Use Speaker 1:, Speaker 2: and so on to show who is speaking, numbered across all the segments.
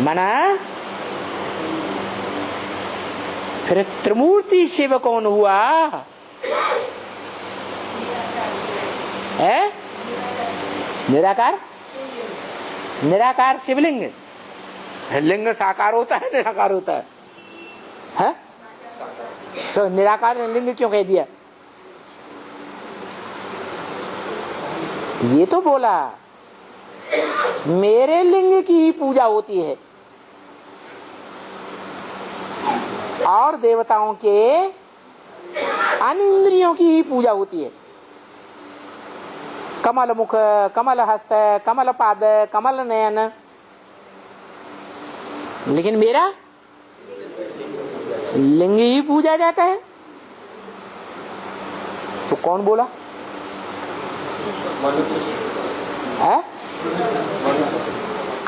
Speaker 1: माना फिर त्रिमूर्ति शिव कौन हुआ है? निराकार। निराकार शिवलिंग। लिंग साकार होता है, निराकार होता है? तो निराकार लिंग क्यों कह दिया? ये तो बोला मेरे लिंग की ही पूजा होती है और देवताओं के अन्य इंद्रियों की ही पूजा होती है। कमल मुख, कमल हस्त, कमल पाद, कमल नयन, लेकिन मेरा लिंग ही पूजा जाता है। तो कौन बोला है?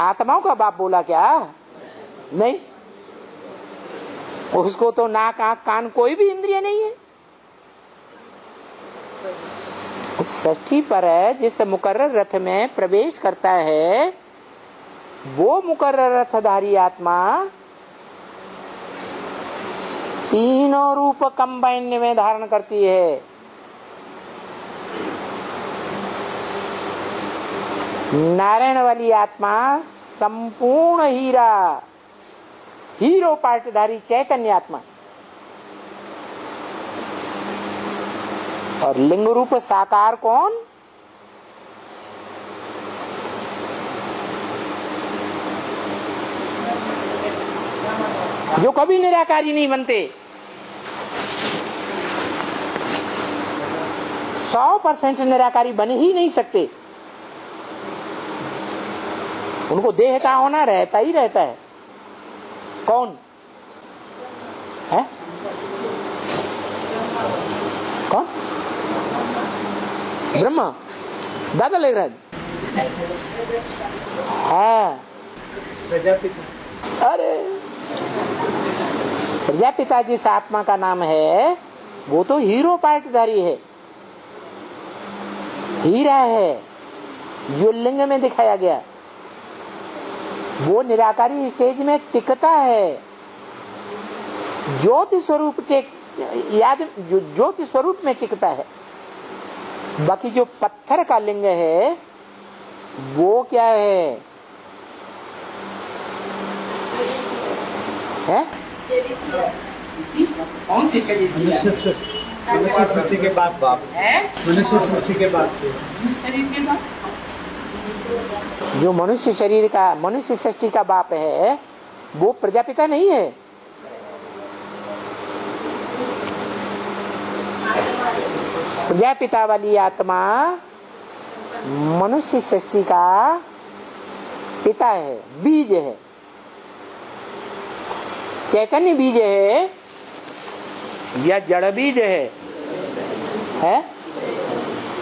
Speaker 1: आत्माओं का बाप बोला क्या? नहीं, उसको तो नाक आंख कान कोई भी इंद्रिय नहीं है। षष्ठी पर जिस मुकर्रर रथ में प्रवेश करता है वो मुकर्रर रथधारी आत्मा तीनों रूप कंबाइन में धारण करती है। नारायण वाली आत्मा संपूर्ण हीरा, हीरो पार्टधारी चैतन्य आत्मा, और लिंग रूप साकार कौन? जो कभी निराकारी नहीं बनते। 100% निराकारी बन ही नहीं सकते। उनको देह का होना रहता ही रहता है। कौन है? कौन? ब्रह्मा। दादा लग रहा है। प्रजापिता। अरे प्रजापिता जिस आत्मा का नाम है वो तो हीरो पार्टधारी है, हीरा है जो लिंग में दिखाया गया। वो निराकारी स्टेज में टिकता है, ज्योति स्वरूप ज्योति स्वरूप में टिकता है। बाकी जो पत्थर का लिंग है वो क्या है? कौन से शरीर? मनुष्य सृष्टि के बाद बाप है। मनुष्य सृष्टि के बाद शरीर के बाद जो मनुष्य शरीर का, मनुष्य सृष्टि का बाप है वो प्रजापिता नहीं है। प्रजापिता वाली आत्मा मनुष्य सृष्टि का पिता है, बीज है, चैतन्य बीज है या जड़ बीज है?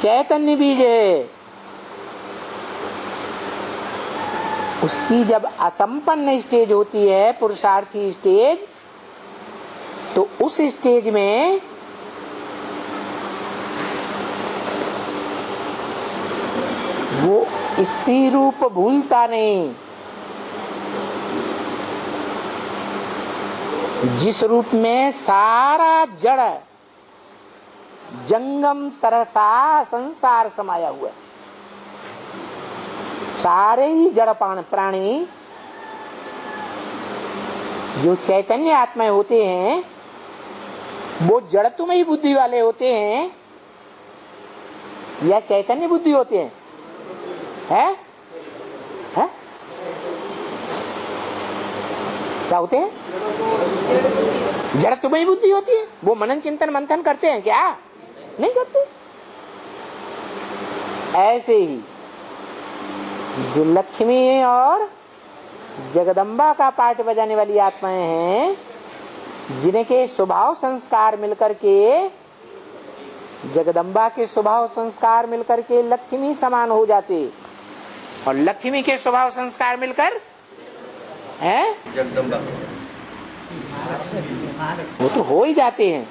Speaker 1: चैतन्य बीज है। उसकी जब असंपन्न स्टेज होती है, पुरुषार्थी स्टेज, तो उस स्टेज में वो स्त्री रूप भूलता नहीं। जिस रूप में सारा जड़ जंगम सरसा संसार समाया हुआ है, सारे ही जड़ प्राणी जो चैतन्य आत्माएं होते हैं वो जड़त्वमयी बुद्धि वाले होते हैं या चैतन्य बुद्धि होते हैं? है? क्या होते हैं? जड़त्वमयी बुद्धि होती है। वो मनन चिंतन मंथन करते हैं क्या? नहीं करते। ऐसे ही जो लक्ष्मी और जगदम्बा का पाठ बजाने वाली आत्माएं हैं, जिनके स्वभाव संस्कार मिलकर के, जगदम्बा के स्वभाव संस्कार मिलकर के लक्ष्मी समान हो जाते, और लक्ष्मी के स्वभाव संस्कार मिलकर है जगदम्बा, वो तो हो ही जाते हैं।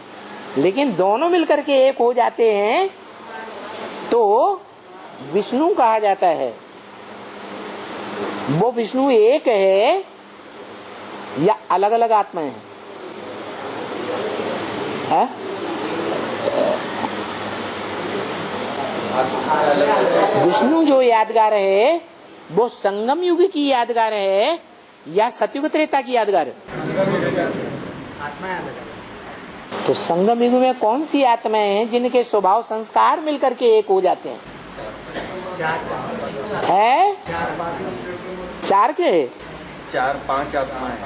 Speaker 1: लेकिन दोनों मिलकर के एक हो जाते हैं तो विष्णु कहा जाता है। वो विष्णु एक है या अलग अलग आत्माएं हैं? है? विष्णु जो यादगार है वो संगम युग की यादगार है या सतयुग त्रेता की यादगार है? तो संगम युग में कौन सी आत्माएं हैं जिनके स्वभाव संस्कार मिलकर के एक हो जाते हैं? है? चार के?
Speaker 2: 4-5 आत्माएं।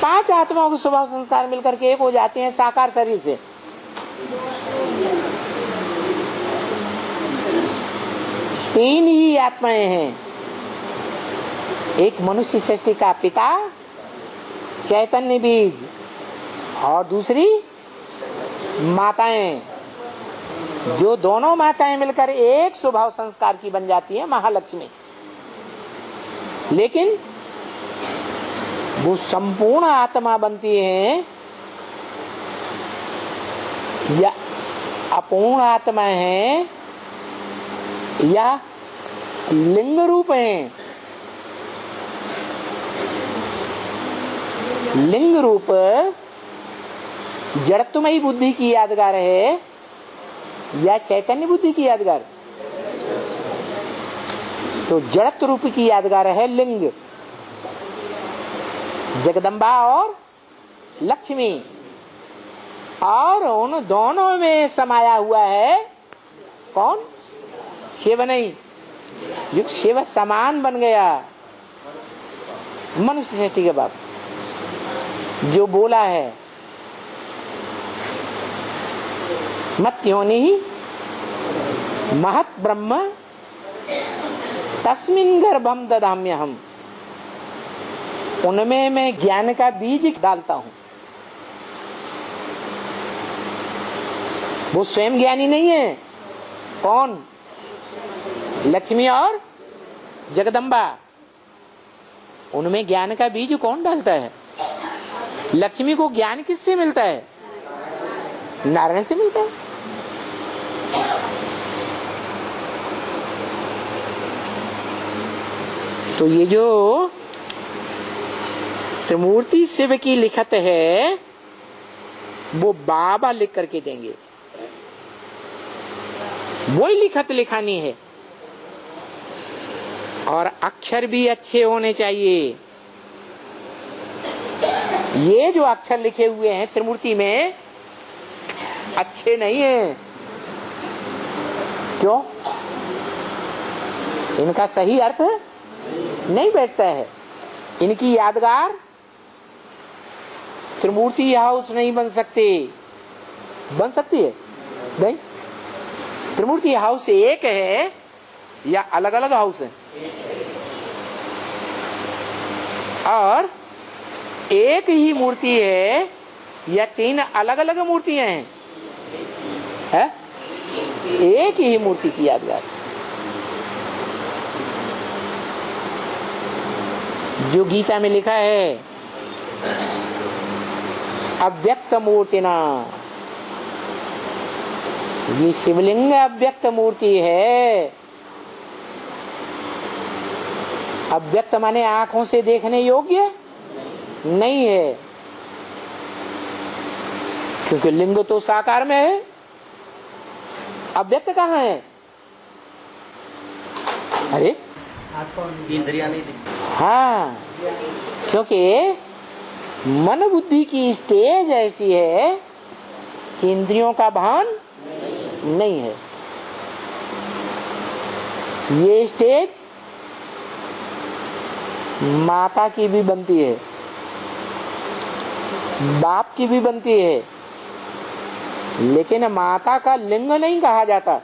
Speaker 1: 5 आत्माओं के स्वभाव संस्कार मिलकर के एक हो जाते हैं साकार शरीर से। तीन ही आत्माएं हैं, एक मनुष्य सृष्टि का पिता चैतन्य बीज और दूसरी माताएं, जो दोनों माताएं मिलकर एक स्वभाव संस्कार की बन जाती है महालक्ष्मी। लेकिन वो संपूर्ण आत्मा बनती है या अपूर्ण आत्मा है या लिंग रूप है? लिंग रूप जड़त्वमयी बुद्धि की यादगार है या चैतन्य बुद्धि की यादगार? तो जड़त्व रूप की यादगार है लिंग, जगदम्बा और लक्ष्मी, और उन दोनों में समाया हुआ है कौन? शिव नहीं, जो शिव समान बन गया मनुष्य सृष्टि के बाप जो बोला है मत योनि ही महत ब्रह्म तस्मिन गर्भम ददाम्यहम्, उनमें मैं ज्ञान का बीज डालता हूं। वो स्वयं ज्ञानी नहीं है। कौन? लक्ष्मी और जगदम्बा, उनमें ज्ञान का बीज कौन डालता है? लक्ष्मी को ज्ञान किससे मिलता है? नारायण से मिलता है। तो ये जो त्रिमूर्ति शिव की लिखत है वो बाबा लिख करके देंगे, वही लिखत लिखानी है, और अक्षर भी अच्छे होने चाहिए। ये जो अक्षर लिखे हुए हैं त्रिमूर्ति में अच्छे नहीं है। क्यों? इनका सही अर्थ नहीं बैठता है। इनकी यादगार त्रिमूर्ति हाउस नहीं बन सकती। बन सकती है? नहीं। त्रिमूर्ति हाउस एक है या अलग अलग हाउस है? और एक ही मूर्ति है या 3 अलग अलग मूर्तियां हैं? है? एक ही मूर्ति की यादगार जो गीता में लिखा है अव्यक्त मूर्तिना, ये शिवलिंग अव्यक्त मूर्ति है। अव्यक्त माने आंखों से देखने योग्य नहीं है, क्योंकि लिंग तो साकार में है। अव्यक्त कहाँ है? अरे
Speaker 2: इंद्रियां नहीं दिखती।
Speaker 1: हाँ, क्योंकि मन बुद्धि की स्टेज ऐसी है कि इंद्रियों का भान नहीं है। ये स्टेज माता की भी बनती है, बाप की भी बनती है, लेकिन माता का लिंग नहीं कहा जाता।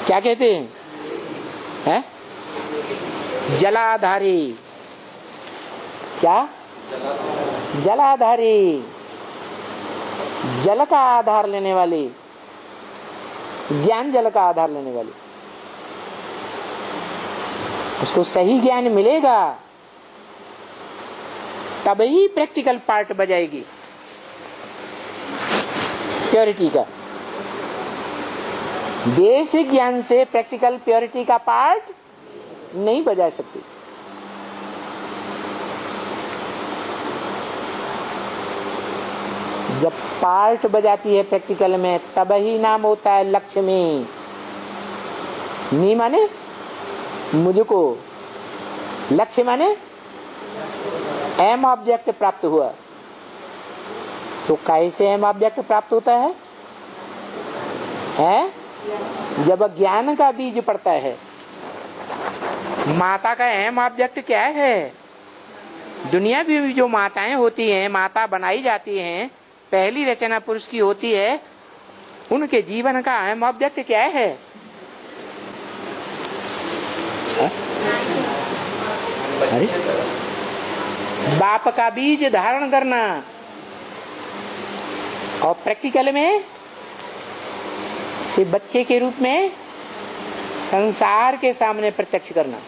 Speaker 1: क्या कहते हैं? है? जलाधारी। क्या? जलाधारी, जल का आधार लेने वाली, ज्ञान जल का आधार लेने वाली। उसको सही ज्ञान मिलेगा तभी प्रैक्टिकल पार्ट बजाएगी प्योरिटी का। बेसिक ज्ञान से प्रैक्टिकल प्योरिटी का पार्ट नहीं बजा सकती। जब पार्ट बजाती है प्रैक्टिकल में तब ही नाम होता है लक्ष्मी। मी माने मुझको, लक्ष्य माने एम ऑब्जेक्ट प्राप्त हुआ। तो कैसे एम ऑब्जेक्ट प्राप्त होता है? जब ज्ञान का बीज पड़ता है। माता का एम ऑब्जेक्ट क्या है? दुनिया भी जो माताएं होती हैं, माता बनाई जाती हैं, पहली रचना पुरुष की होती है, उनके जीवन का अहम ऑब्जेक्ट क्या है? अरे बाप का बीज धारण करना, और प्रैक्टिकल में से बच्चे के रूप में संसार के सामने प्रत्यक्ष करना।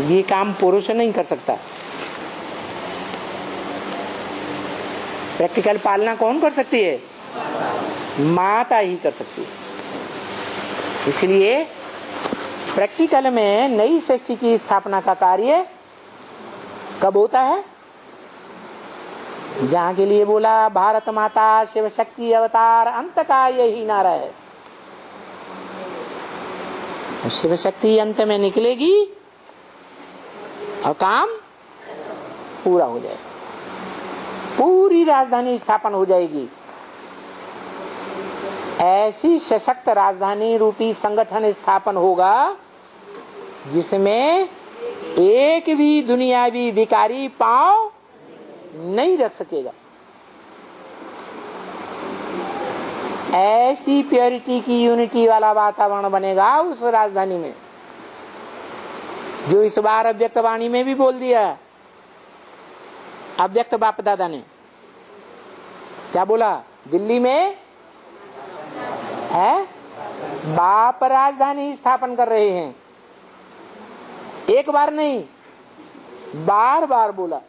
Speaker 1: ये काम पुरुष नहीं कर सकता। प्रैक्टिकल पालना कौन कर सकती है? माता ही कर सकती है। इसलिए प्रैक्टिकल में नई सृष्टि की स्थापना का कार्य कब होता है? जहाँ के लिए बोला भारत माता शिव शक्ति अवतार अंत का यही नारा है। शिव शक्ति अंत में निकलेगी और काम पूरा हो जाएगा, पूरी राजधानी स्थापन हो जाएगी। ऐसी सशक्त राजधानी रूपी संगठन स्थापन होगा जिसमें एक भी दुनियावी विकारी पांव नहीं रख सकेगा। ऐसी प्योरिटी की यूनिटी वाला वातावरण बनेगा उस राजधानी में, जो इस बार अव्यक्त वाणी में भी बोल दिया। अव्यक्त बाप दादा ने क्या बोला? दिल्ली में है बाप राजधानी स्थापन कर रहे हैं। एक बार नहीं, बार बार बोला,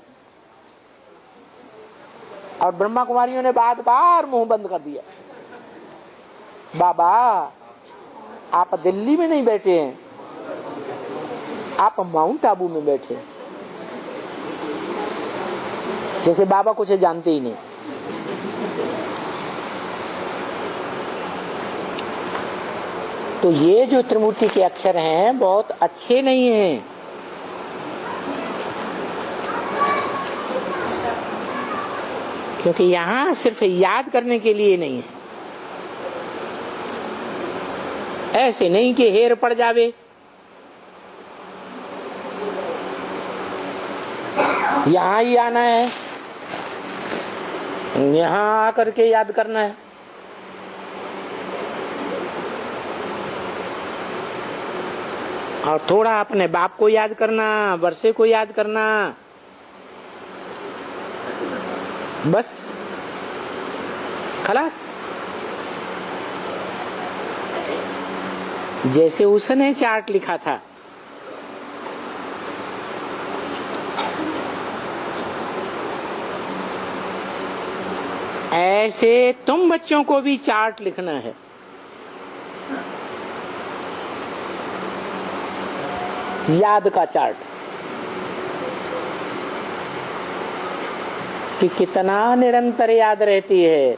Speaker 1: और ब्रह्मा कुमारियों ने बार बार मुंह बंद कर दिया। बाबा आप दिल्ली में नहीं बैठे हैं, आप माउंट आबू में बैठे, जैसे बाबा कुछ जानते ही नहीं। तो ये जो त्रिमूर्ति के अक्षर हैं बहुत अच्छे नहीं हैं। क्योंकि यहाँ सिर्फ याद करने के लिए नहीं है। ऐसे नहीं कि हेर पड़ जावे। यहाँ ही आना है, यहाँ आकर के याद करना है। और थोड़ा अपने बाप को याद करना, वर्षे को याद करना, बस खलास। जैसे उसने चार्ट लिखा था, ऐसे तुम बच्चों को भी चार्ट लिखना है। याद का चार्ट कि कितना निरंतर याद रहती है।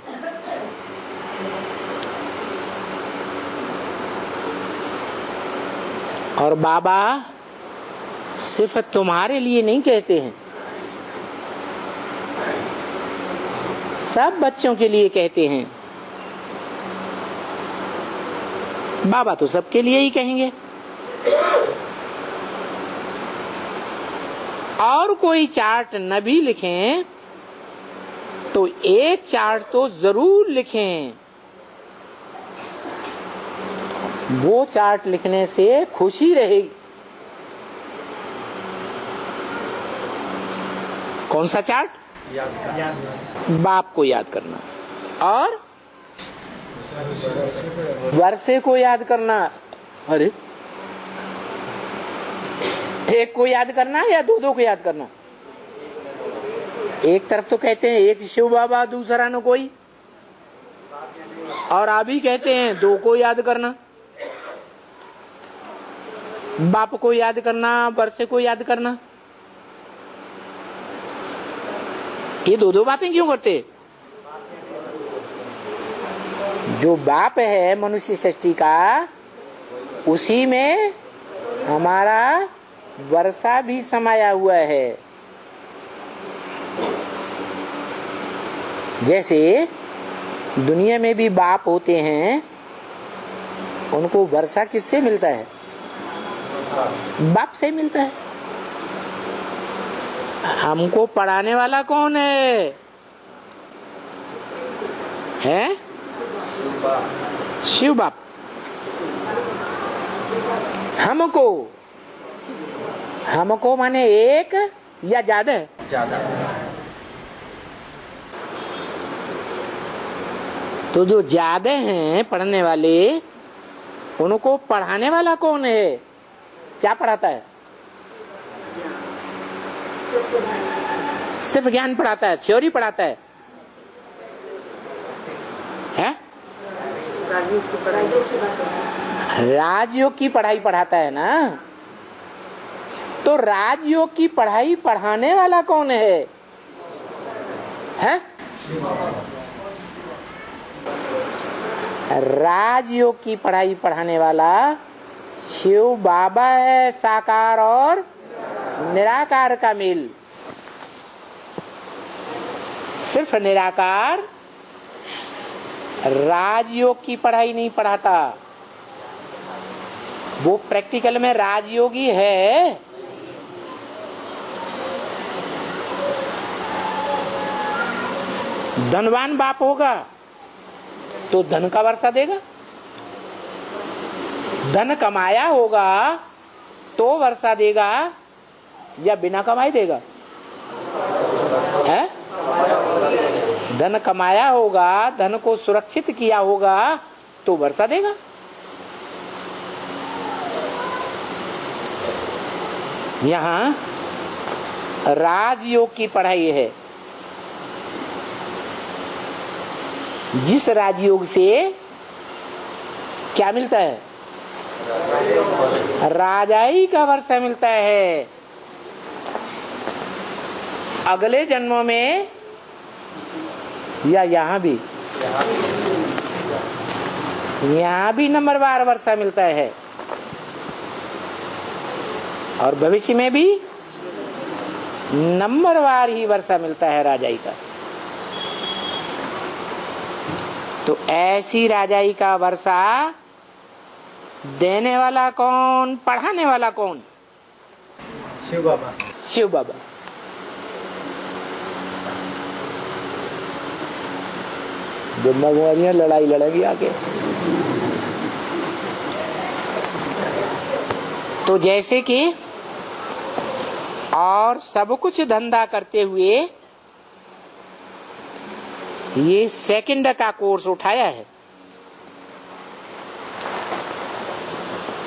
Speaker 1: और बाबा सिर्फ तुम्हारे लिए नहीं कहते हैं, सब बच्चों के लिए कहते हैं। बाबा तो सबके लिए ही कहेंगे। और कोई चार्ट न भी लिखें तो एक चार्ट तो जरूर लिखें। वो चार्ट लिखने से खुशी रहेगी। कौन सा चार्ट? बाप को याद करना और वर्षे को याद करना। अरे एक को याद करना या दो दो को याद करना? एक तरफ तो कहते हैं एक शिव बाबा, दूसरा न कोई, और अभी कहते हैं दो को याद करना। बाप को याद करना, वर्षे को याद करना। ये दो दो बातें क्यों करते? जो बाप है मनुष्य सृष्टि का, उसी में हमारा वर्षा भी समाया हुआ है। जैसे दुनिया में भी बाप होते हैं, उनको वर्षा किससे मिलता है? बाप से मिलता है। हमको पढ़ाने वाला कौन है? हैं? शिव बाप। हमको माने एक या ज्यादा?
Speaker 2: ज्यादा।
Speaker 1: तो जो ज्यादा हैं पढ़ने वाले, उनको पढ़ाने वाला कौन है? क्या पढ़ाता है? सिर्फ ज्ञान पढ़ाता है, थ्योरी पढ़ाता है? राजयोग की पढ़ाई पढ़ाता है ना। तो राजयोग की पढ़ाई पढ़ाने वाला कौन है? राजयोग की पढ़ाई पढ़ाने वाला शिव बाबा है। साकार और निराकार का मेल। सिर्फ निराकार राजयोग की पढ़ाई नहीं पढ़ाता, वो प्रैक्टिकल में राजयोगी है। धनवान बाप होगा तो धन का वर्षा देगा, धन कमाया होगा तो वर्षा देगा या बिना कमाई देगा? है? धन कमाया होगा, धन को सुरक्षित किया होगा तो वर्षा देगा। यहाँ राजयोग की पढ़ाई है। जिस राजयोग से क्या मिलता है? राजाई का वर्षा मिलता है। अगले जन्मों में या यहाँ भी नंबरवार वर्षा मिलता है, और भविष्य में भी नंबरवार ही वर्षा मिलता है राजाई का। तो ऐसी राजाई का वर्षा देने वाला कौन, पढ़ाने वाला कौन?
Speaker 2: शिव बाबा।
Speaker 1: शिव बाबा। ब्रह्मकुमारियां लड़ाई लड़ेगी आके। तो जैसे कि और सब कुछ धंधा करते हुए ये सेकंड का कोर्स उठाया है।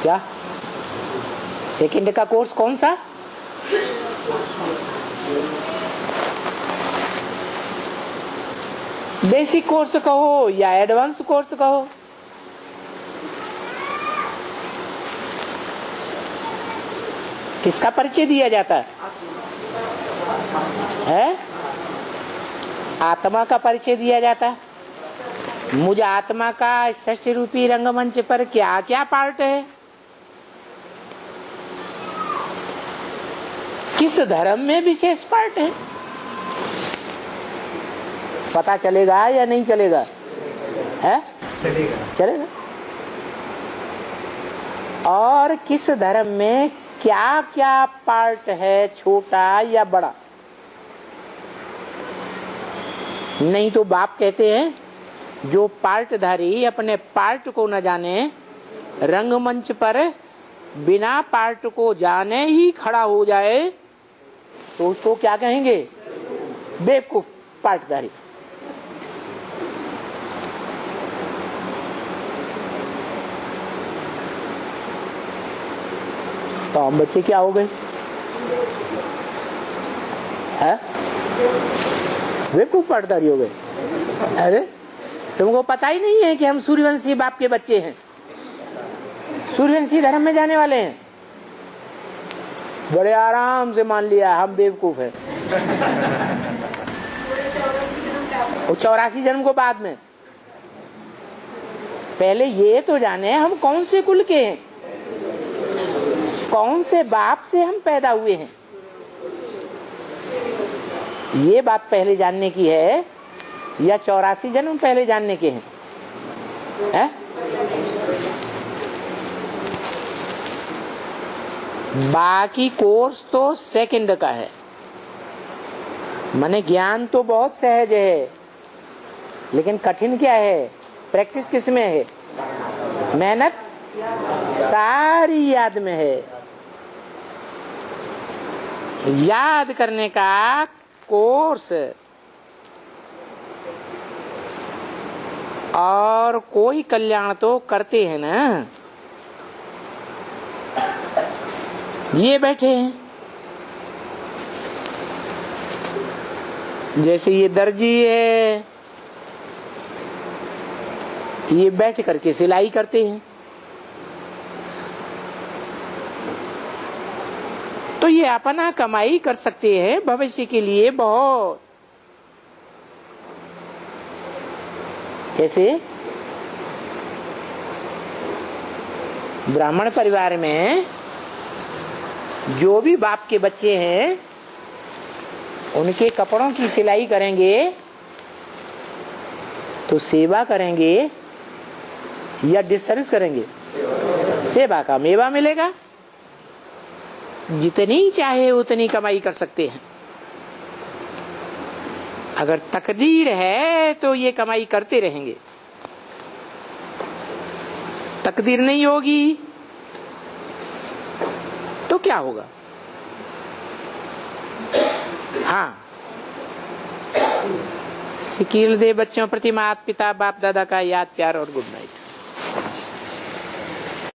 Speaker 1: क्या सेकंड का कोर्स कौन सा? बेसिक कोर्स कहो या एडवांस कोर्स कहो, किसका परिचय दिया जाता है? आत्मा का परिचय दिया जाता है। मुझे आत्मा का सृष्टि रूपी रंगमंच पर क्या क्या पार्ट है, किस धर्म में विशेष पार्ट है, पता चलेगा या नहीं चलेगा? है? चलेगा। और किस धर्म में क्या क्या पार्ट है, छोटा या बड़ा? नहीं तो बाप कहते हैं जो पार्टधारी अपने पार्ट को न जाने, रंगमंच पर बिना पार्ट को जाने ही खड़ा हो जाए तो उसको क्या कहेंगे? बेवकूफ पार्टधारी। तो हम बच्चे क्या हो गए? बेवकूफ पार्टधारी हो गए। अरे तुमको पता ही नहीं है कि हम सूर्यवंशी बाप के बच्चे हैं, सूर्यवंशी धर्म में जाने वाले हैं। बड़े आराम से मान लिया हम बेवकूफ हैं। वो 84 जन्म को बाद में। पहले ये तो जाने हम कौन से कुल के हैं, कौन से बाप से हम पैदा हुए हैं, ये बात पहले जानने की है, या 84 जन्म पहले जानने के हैं, है? बाकी कोर्स तो सेकंड का है। माने ज्ञान तो बहुत सहज है, लेकिन कठिन क्या है? प्रैक्टिस किस में है? मेहनत सारी याद में है। याद करने का कोर्स और कोई कल्याण तो करते हैं ना। ये बैठे हैं, जैसे ये दर्जी है, ये बैठ करके सिलाई करते हैं, तो ये अपना कमाई कर सकते हैं भविष्य के लिए बहुत। ऐसे ब्राह्मण परिवार में जो भी बाप के बच्चे हैं, उनके कपड़ों की सिलाई करेंगे तो सेवा करेंगे या डिसर्विस करेंगे? सेवा का मेवा मिलेगा। जितनी चाहे उतनी कमाई कर सकते हैं। अगर तकदीर है तो ये कमाई करते रहेंगे, तकदीर नहीं होगी तो क्या होगा? हाँ, सिकील दे बच्चों प्रति माता पिता बाप दादा का याद प्यार और गुड नाइट।